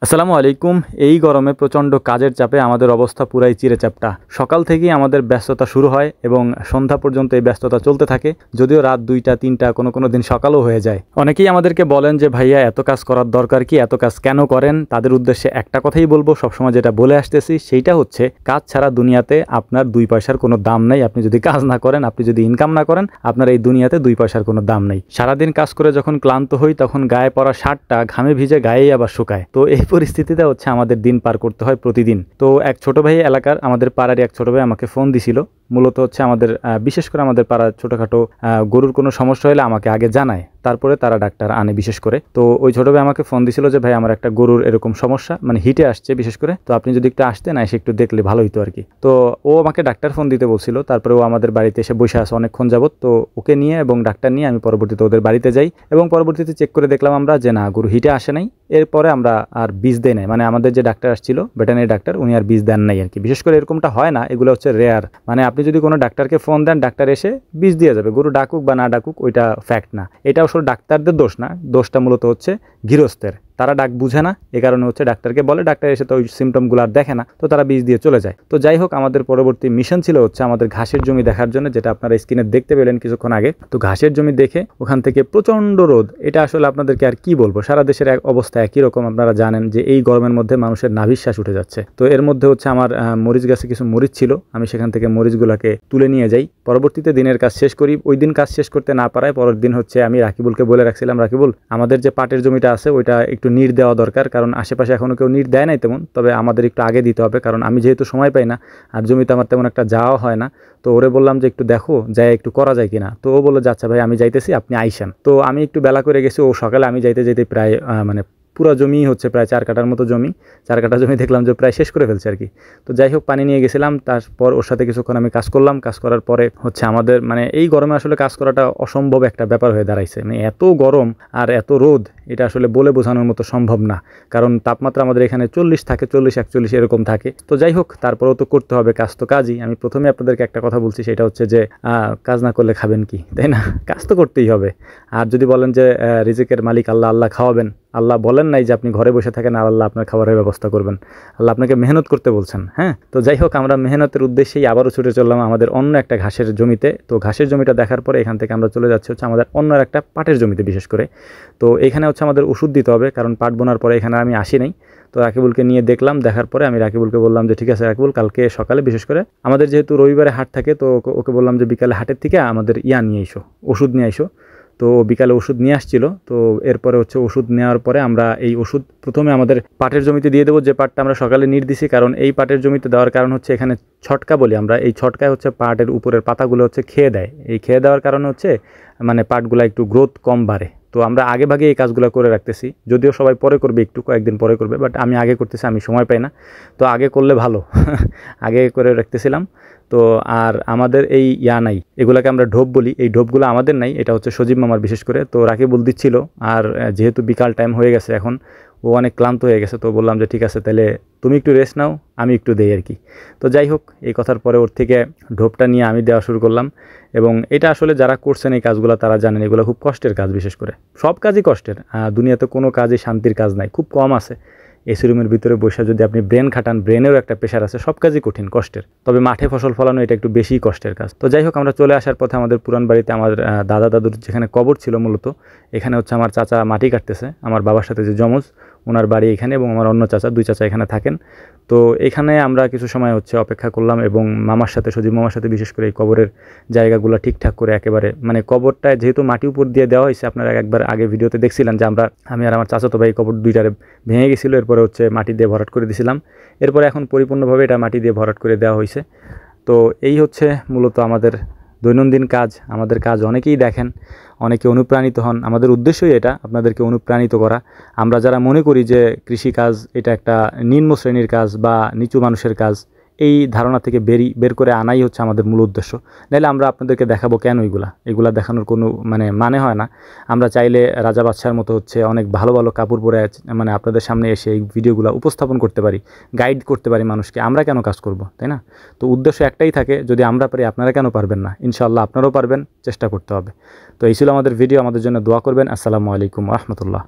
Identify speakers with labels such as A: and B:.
A: আসসালামু আলাইকুম। এই গরমে প্রচণ্ড কাজের চাপে আমাদের অবস্থা পুরাই চিরেচাপটা। সকাল থেকেই আমাদের ব্যস্ততা শুরু হয় এবং সন্ধ্যা পর্যন্ত এই ব্যস্ততা চলতে থাকে, যদিও রাত 2টা 3টা কোনো দিন সকালও হয়ে যায়। অনেকেই আমাদেরকে বলেন যে ভাইয়া এত কাজ করার দরকার কি, এত কাজ কেন করেন? তাদের উদ্দেশ্যে একটা কথাই বলবো, সবসময় যেটা বলে আসতেছি সেইটা হচ্ছে, কাজ ছাড়া দুনিয়াতে আপনার 2 পয়সার কোনো দাম নেই। আপনি যদি কাজ না করেন, আপনি যদি ইনকাম না করেন, আপনার এই দুনিয়াতে 2 পয়সার কোনো দাম নেই। সারাদিন কাজ করে যখন ক্লান্ত হই, তখন গায়ে পরা শার্টটা ঘামে ভিজে গায়েই আবার শুকায়। তো এই পরিস্থিতিতে হচ্ছে আমাদের দিন পার করতে হয় প্রতিদিন। তো এক ছোট ভাই, এলাকার আমাদের পাড়ারই এক ছোট ভাই আমাকে ফোন দিছিল। মূলত হচ্ছে আমাদের বিশেষ করে আমাদের পাড়ার ছোটোখাটো গরুর কোনো সমস্যা হলে আমাকে আগে জানায়, তারপরে তারা ডাক্তার আনে বিশেষ করে। তো ওই ছোটো ভাই আমাকে ফোন দিছিল যে ভাই আমার একটা গরুর এরকম সমস্যা, মানে হিটে আসছে বিশেষ করে, তো আপনি যদি একটু আসতেন, এসে একটু দেখলে ভালো হতো আর কি। তো ও আমাকে ডাক্তার ফোন দিতে বলছিল, তারপরে ও আমাদের বাড়িতে এসে বসে আছে অনেকক্ষণ যাবত। তো ওকে নিয়ে এবং ডাক্তার নিয়ে আমি পরবর্তীতে ওদের বাড়িতে যাই এবং পরবর্তীতে চেক করে দেখলাম আমরা যে না, গরু হিটে আসে নাই। এরপরে আমরা আর বীজ দেই নাই, মানে আমাদের যে ডাক্তার আসছিল ভেটেরিনারি ডাক্তার, উনি আর বীজ দেন নাই আর কি। বিশেষ করে এরকমটা হয় না, এগুলো হচ্ছে রেয়ার। মানে আপনি যদি কোনো ডাক্তারকে ফোন দেন, ডাক্তার এসে বীজ দিয়ে যাবে, গরু ডাকুক বা না ডাকুক ওইটা ফ্যাক্ট না। এটা আসলে ডাক্তারদের দোষ না, দোষটা মূলত হচ্ছে গৃহস্থের। তারা ডাক বুঝে না, এ কারণে হচ্ছে ডাক্তারকে বলে, ডাক্তার এসে তো ওই সিমটমগুলো আর দেখে না, তো তারা বীজ দিয়ে চলে যায়। তো যাই হোক, আমাদের পরবর্তী মিশন ছিল হচ্ছে আমাদের ঘাসের জমি দেখার জন্য, যেটা আপনারা স্ক্রিনে দেখতে পেলেন কিছুক্ষণ আগে। তো ঘাসের জমি দেখে ওখান থেকে প্রচণ্ড রোদ, এটা আসলে আপনাদেরকে আর কি বলবো, সারা দেশের এক অবস্থা একই রকম। আপনারা জানেন যে এই গরমের মধ্যে মানুষের নাভিশ্বাস উঠে যাচ্ছে। তো এর মধ্যে হচ্ছে আমার মরিচ গাছে কিছু মরিচ ছিল, আমি সেখান থেকে মরিচগুলোকে তুলে নিয়ে যাই। পরবর্তীতে দিনের কাজ শেষ করি। ওই দিন কাজ শেষ করতে না পারায় পরের দিন হচ্ছে আমি রাকিবুলকে বলে রাখছিলাম, রাকিবুল আমাদের যে পাটের জমিটা আছে ওইটা একটু নিড় দেওয়া দরকার, কারণ আশেপাশে এখনও কেউ নিড় দেয় নাই তেমন, তবে আমাদের একটু আগে দিতে হবে, কারণ আমি যেহেতু সময় পাই না আর জমিতে আমার তেমন একটা যাওয়া হয় না। তো ওরে বললাম যে একটু দেখো যাই একটু করা যায় কিনা। তো ও বললো যে আচ্ছা ভাই আমি যাইতেছি, আপনি আইসেন। তো আমি একটু বেলা করে গেছি, ও সকালে। আমি যাইতে যেতে প্রায় মানে পুরো জমি হচ্ছে প্রায় 4 কাঠার মতো জমি। 4 কাঠা জমি দেখলাম যে প্রায় শেষ করে ফেলছে আর কি। তো যাই হোক, পানি নিয়ে গেছিলাম, তারপর ওর সাথে কিছুক্ষণ আমি কাজ করলাম। কাজ করার পরে হচ্ছে আমাদের মানে এই গরমে আসলে কাজ করাটা অসম্ভব একটা ব্যাপার হয়ে দাঁড়াইছে। মানে এত গরম আর এত রোদ, এটা আসলে বলে বোঝানোর মতো সম্ভব না, কারণ তাপমাত্রা আমাদের এখানে 40 থাকে, 40-41 এরকম থাকে। তো যাই হোক, তারপরেও তো করতে হবে, কাজ তো কাজই। আমি প্রথমে আপনাদেরকে একটা কথা বলছি, সেটা হচ্ছে যে কাজ না করলে খাবেন কি, তাই না? কাজ তো করতেই হবে। আর যদি বলেন যে রিজিকের মালিক আল্লাহ, আল্লাহ খাওয়াবেন, আল্লাহ বলেন নাই যে আপনি ঘরে বসে থাকেন আর আল্লাহ আপনার খাবারের ব্যবস্থা করবেন। আল্লাহ আপনাকে মেহনত করতে বলছেন। হ্যাঁ, তো যাই হোক, আমরা মেহনতের উদ্দেশ্যেই আবারও ছুটে চললাম আমাদের অন্য একটা ঘাসের জমিতে। তো ঘাসের জমিটা দেখার পরে এখান থেকে আমরা চলে যাচ্ছি হচ্ছে আমাদের অন্য একটা পাটের জমিতে বিশেষ করে। তো এখানে হচ্ছে আমাদের ওষুধ দিতে হবে, কারণ পাট বোনার পরে এখানে আমি আসি নাই। তো রাকিবুলকে নিয়ে দেখলাম, দেখার পরে আমি রাকিবুলকে বললাম যে ঠিক আছে রাকিবুল, কালকে সকালে বিশেষ করে আমাদের যেহেতু রবিবারে হাট থাকে, তো ওকে বললাম যে বিকালে হাটের থেকে আমাদের নিয়ে এসো, ওষুধ নিয়ে এসো। তো বিকালে ওষুধ নিয়ে আসছিল। তো এরপরে হচ্ছে ওষুধ নেওয়ার পরে আমরা এই ওষুধ প্রথমে আমাদের পাটের জমিতে দিয়ে দেবো, যে পাটটা আমরা সকালে নিয়ে দিছি। কারণ এই পাটের জমিতে দেওয়ার কারণ হচ্ছে এখানে ছটকা বলি আমরা, এই ছটকায় হচ্ছে পাটের উপরের পাতাগুলো হচ্ছে খেয়ে দেয়। এই খেয়ে দেওয়ার কারণে হচ্ছে মানে পাটগুলো একটু গ্রোথ কম বাড়ে। তো আমরা আগে ভাগে এই কাজগুলো করে রাখতেছি, যদিও সবাই পরে করবে, একটু কয়েকদিন পরে করবে, বাট আমি আগে করতেছি, আমি সময় পাই না। তো আগে করলে ভালো আগে করে রাখতেছিলাম। তো আর আমাদের এই নাই, এগুলোকে আমরা ঢোপ বলি, এই ঢোপগুলো আমাদের নাই, এটা হচ্ছে সজীব মামার বিশেষ করে। তো রাকিবুল দিচ্ছিল, আর যেহেতু বিকাল টাইম হয়ে গেছে এখন, ও অনেক ক্লান্ত হয়ে গেছে। তো বললাম যে ঠিক আছে তাহলে তুমি একটু রেস্ট নাও, আমি একটু দেই আর কি। তো যাই হোক, এই কথার পরে ওর থেকে ঢোপটা নিয়ে আমি দেওয়া শুরু করলাম। এবং এটা আসলে যারা করছেন এই কাজগুলো তারা জানেন এগুলো খুব কষ্টের কাজ। বিশেষ করে সব কাজই কষ্টের, দুনিয়াতে কোনো কাজই শান্তির কাজ নাই, খুব কম আছে। এসি রুমের ভিতরে বসে যদি আপনি ব্রেন খাটান, ব্রেনেরও একটা প্রেশার আছে, সব কাজই কঠিন কষ্টের। তবে মাঠে ফসল ফলানো এটা একটু বেশি কষ্টের কাজ। তো যাই হোক, আমরা চলে আসার পথে আমাদের পুরান বাড়িতে আমার দাদা দাদুর যেখানে কবর ছিল মূলত, এখানে হচ্ছে আমার চাচা মাটি কাটতেছে, আমার বাবার সাথে যে যমজ, ওনার বাড়ি এখানে, এবং আমার অন্য চাচা, 2 চাচা এখানে থাকেন। তো এখানে আমরা কিছু সময় হচ্ছে অপেক্ষা করলাম, এবং মামার সাথে, সজীব মামার সাথে বিশেষ করে এই কবরের জায়গাগুলো ঠিকঠাক করে একেবারে, মানে কবরটায় যেহেতু মাটি উপর দিয়ে দেওয়া হয়েছে, আপনারা একবার আগে ভিডিওতে দেখছিলেন যে আমি আর আমার চাচাতো ভাই কবর দুইটারে ভেঙে গেছিলো, এরপরে হচ্ছে মাটি দিয়ে ভরাট করে দিয়েছিলাম। এরপরে এখন পরিপূর্ণভাবে এটা মাটি দিয়ে ভরাট করে দেওয়া হয়েছে। তো এই হচ্ছে মূলত আমাদের দৈনন্দিন কাজ। আমাদের কাজ অনেকেই দেখেন, অনেকে অনুপ্রাণিত হন। আমাদের উদ্দেশ্যই এটা, আপনাদেরকে অনুপ্রাণিত করা। আমরা যারা মনে করি যে কৃষিকাজ এটা একটা নিম্ন শ্রেণীর কাজ বা নিচু মানুষের কাজ, এই ধারণা থেকে বের করে আনাই হচ্ছে আমাদের মূল উদ্দেশ্য। নাহলে আমরা আপনাদেরকে দেখাবো কেন? এগুলা দেখানোর কোনো মানে হয় না। আমরা চাইলে রাজা বাদশার মতো হচ্ছে অনেক ভালো ভালো কাপড় পরে মানে আপনাদের সামনে এসে এই ভিডিওগুলো উপস্থাপন করতে পারি, গাইড করতে পারি মানুষকে। আমরা কেন কাজ করব, তাই না? তো উদ্দেশ্য একটাই থাকে, যদি আমরা পারি আপনারা কেন পারবেন না? ইনশাআল্লাহ আপনারাও পারবেন, চেষ্টা করতে হবে। তো এই ছিল আমাদের ভিডিও। আমাদের জন্য দোয়া করবেন। আসসালামু আলাইকুম ওয়া রাহমাতুল্লাহ।